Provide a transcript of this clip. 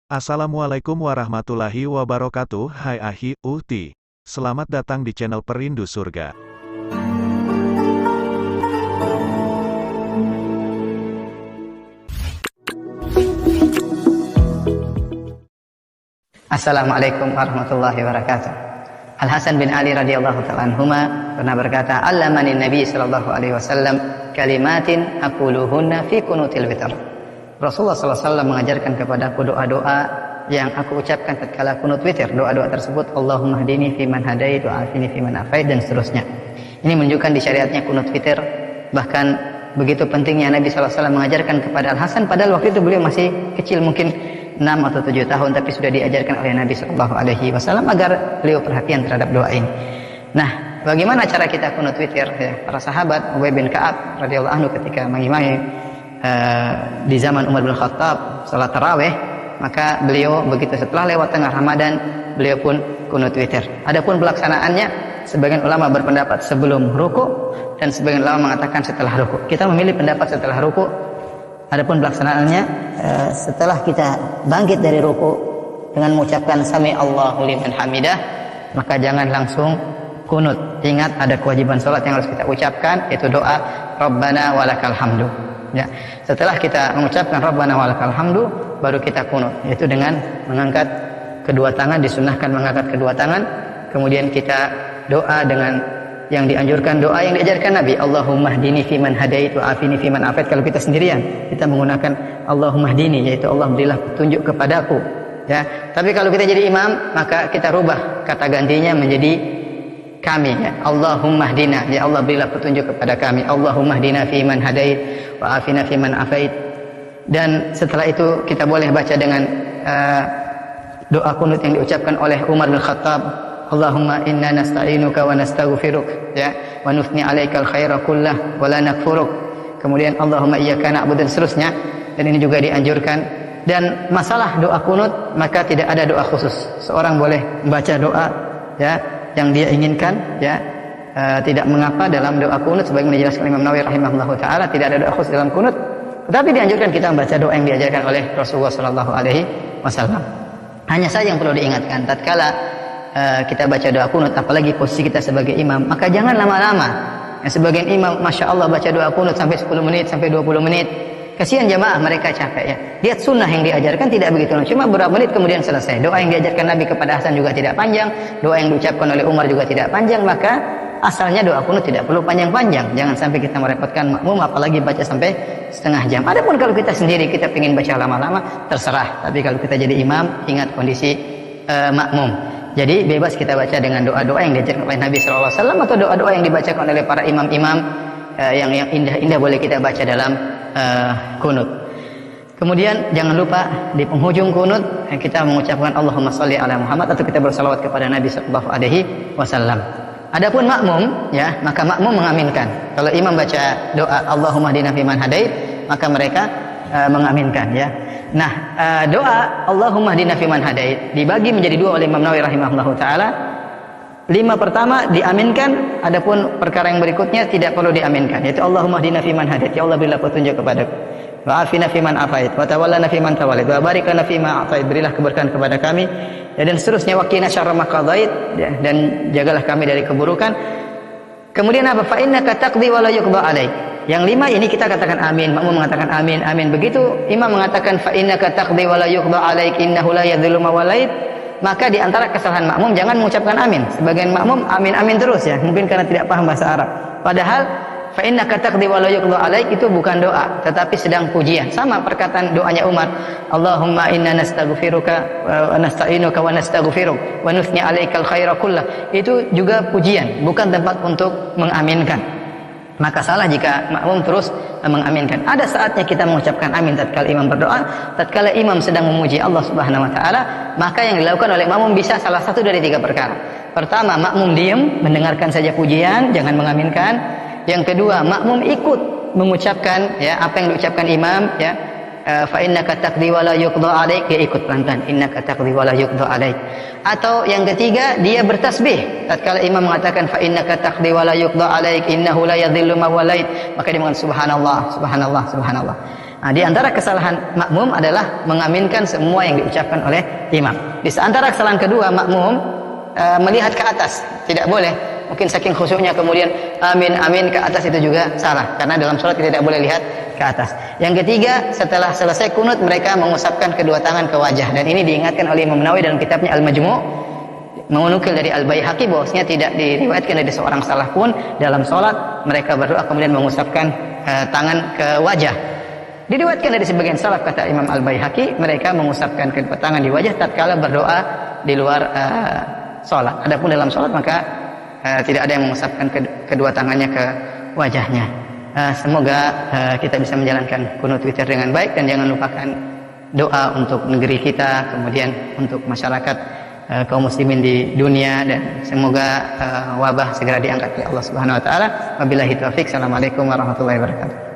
Assalamualaikum warahmatullahi wabarakatuh. Hai Ahi, Uhti. Selamat datang di channel Perindu Surga. Assalamualaikum warahmatullahi wabarakatuh. Al Hasan bin Ali radhiyallahu ta'ala anhuma pernah berkata, "Allamani Nabi sallallahu alaihi wasallam kalimatin aquluhunna fi kunutil witr." Rasulullah sallallahu alaihi wasallam mengajarkan kepadaku doa-doa yang aku ucapkan tatkala kunut witir. Doa-doa tersebut, Allahumma hdini fi man hadait wa afini fi man afait, dan seterusnya. Ini menunjukkan di syariatnya kunut witir. Bahkan begitu pentingnya Nabi sallallahu alaihi wasallam mengajarkan kepada Al Hasan, padahal waktu itu beliau masih kecil, mungkin 6 atau 7 tahun, tapi sudah diajarkan oleh Nabi sallallahu alaihi wasallam agar beliau perhatian terhadap doa ini. Nah, bagaimana cara kita kunut witir? Ya, para sahabat, Ubay bin Ka'ab radhiyallahu anhu ketika mengimami di zaman Umar bin Khattab salat tarawih, maka beliau begitu setelah lewat tengah Ramadan, beliau pun kunut witir. Adapun pelaksanaannya, sebagian ulama berpendapat sebelum ruku dan sebagian ulama mengatakan setelah ruku. Kita memilih pendapat setelah ruku. Adapun pelaksanaannya setelah kita bangkit dari ruku dengan mengucapkan sami Allahu liman hamidah, maka jangan langsung kunut. Ingat, ada kewajiban salat yang harus kita ucapkan, yaitu doa Rabbana walakal hamdu. Ya, setelah kita mengucapkan Rabbana walakal hamdu, baru kita kunut, yaitu dengan mengangkat kedua tangan. Disunahkan mengangkat kedua tangan, kemudian kita doa dengan yang dianjurkan, doa yang diajarkan Nabi, Allahumma hdini fiman hadait wa afini fiman afait. Kalau kita sendirian, kita menggunakan Allahumma hdini, yaitu Allah berilah petunjuk kepadaku. Ya, tapi kalau kita jadi imam, maka kita rubah kata gantinya menjadi kami, ya. Allahumma hdina, ya Allah berilah petunjuk kepada kami. Allahumma hdina fiman hadait wa afina fiman afait. Dan setelah itu kita boleh baca dengan doa kunut yang diucapkan oleh Umar bin Khattab, Allahumma inna nasta'inuka wa nastaghfiruk, ya, wa nuthni 'alaikal khaira kullah wa la nakfuruk. Kemudian Allahumma iyyaka na'budu, dan seterusnya. Dan ini juga dianjurkan. Dan masalah doa kunut, maka tidak ada doa khusus. Seorang boleh membaca doa, ya, yang dia inginkan, ya. Tidak mengapa dalam doa kunut, sebagaimana dijelaskan Imam Nawawi rahimahullahu taala, tidak ada doa khusus dalam kunut, tetapi dianjurkan kita membaca doa yang diajarkan oleh Rasulullah sallallahu alaihi wasallam. Hanya saja yang perlu diingatkan, tatkala kita baca doa kunut, apalagi posisi kita sebagai imam, maka jangan lama-lama. Sebagian imam, masya Allah, baca doa kunut sampai 10 menit, sampai 20 menit. Kasihan jamaah, mereka capek, ya. Lihat sunnah yang diajarkan tidak begitu, cuma beberapa menit kemudian selesai. Doa yang diajarkan Nabi kepada Hasan juga tidak panjang, doa yang diucapkan oleh Umar juga tidak panjang, maka asalnya doa kunut tidak perlu panjang-panjang. Jangan sampai kita merepotkan makmum, apalagi baca sampai setengah jam. Adapun kalau kita sendiri, kita ingin baca lama-lama, terserah. Tapi kalau kita jadi imam, ingat kondisi makmum. Jadi bebas kita baca dengan doa-doa yang diajarkan oleh Nabi sallallahu alaihi wasallam, atau doa-doa yang dibacakan oleh para imam-imam yang indah-indah boleh kita baca dalam kunut. Kemudian jangan lupa di penghujung kunut kita mengucapkan Allahumma sholli ala Muhammad, atau kita bersalawat kepada Nabi sallallahu alaihi wasallam. Adapun makmum, ya, maka makmum mengaminkan. Kalau imam baca doa Allahumma hdina fiman hadait, maka mereka mengaminkan, ya. Nah, doa Allahumma hdina fiman hadait dibagi menjadi 2 oleh Imam Nawawi rahimahullahu taala. 5 pertama diaminkan, adapun perkara yang berikutnya tidak perlu diaminkan, yaitu Allahumma hdina fiman hadait, ya Allah berilah petunjuk kepadaku, wa afina fiman afait, wa tawallana fiman tawallait, wa barik lana fima atait, berilah keberkahan kepada kami, ya, dan seterusnya, wa qina syarra ma qadait, ya, dan jagalah kami dari keburukan. Kemudian apa? Fa innaka taqdi wa la yuqda alaik. Yang 5 ini kita katakan amin, makmum mengatakan amin, amin. Begitu imam mengatakan fa innaka taqdi wa la yuqda alaik innahu la yadhillu ma walait, maka di antara kesalahan makmum jangan mengucapkan amin. Sebagian makmum amin amin terus, ya, mungkin karena tidak paham bahasa Arab. Padahal fa innaka taqdi wa la yuqda alaik itu bukan doa, tetapi sedang pujian. Sama perkataan doanya Umar, Allahumma inna nastaghfiruka wa nasta'inuka wa nastaghfiruk wa nuthni 'alaikal khaira kullah. Itu juga pujian, bukan tempat untuk mengaminkan. Maka salah jika makmum terus mengaminkan. Ada saatnya kita mengucapkan amin tatkala imam berdoa, tatkala imam sedang memuji Allah Subhanahu wa taala, maka yang dilakukan oleh makmum bisa salah satu dari 3 perkara. Pertama, makmum diam, mendengarkan saja pujian, jangan mengaminkan. Yang kedua, makmum ikut mengucapkan, ya, apa yang diucapkan imam, ya. Fa innaka taqdi wa la yuqda alaik, dia ikut pelan-pelan, innaka taqdi wa la yuqda alaik. Atau yang ketiga, dia bertasbih tatkala imam mengatakan fa innaka taqdi wa la yuqda alaik innahu la yadhillu ma walait, maka dia mengatakan subhanallah subhanallah subhanallah. Nah, di antara kesalahan makmum adalah mengaminkan semua yang diucapkan oleh imam. Di antara kesalahan kedua, makmum melihat ke atas, tidak boleh. Mungkin saking khusyuknya kemudian amin amin ke atas, itu juga salah, karena dalam sholat kita tidak boleh lihat ke atas. Yang ketiga, setelah selesai kunut mereka mengusapkan kedua tangan ke wajah, dan ini diingatkan oleh Imam Nawawi dalam kitabnya Al-Majmu', menukil dari Al-Baihaqi bahwasanya tidak diriwayatkan dari seorang salaf pun dalam sholat mereka berdoa kemudian mengusapkan tangan ke wajah. Diriwayatkan dari sebagian salaf, kata Imam Al-Baihaqi, mereka mengusapkan kedua tangan di wajah tatkala berdoa di luar sholat. Adapun dalam sholat maka tidak ada yang mengusapkan kedua tangannya ke wajahnya. Semoga kita bisa menjalankan kunut witir dengan baik, dan jangan lupakan doa untuk negeri kita, kemudian untuk masyarakat kaum muslimin di dunia, dan semoga wabah segera diangkat oleh Allah Subhanahu wa taala. Wabillahi taufik. Assalamualaikum warahmatullahi wabarakatuh.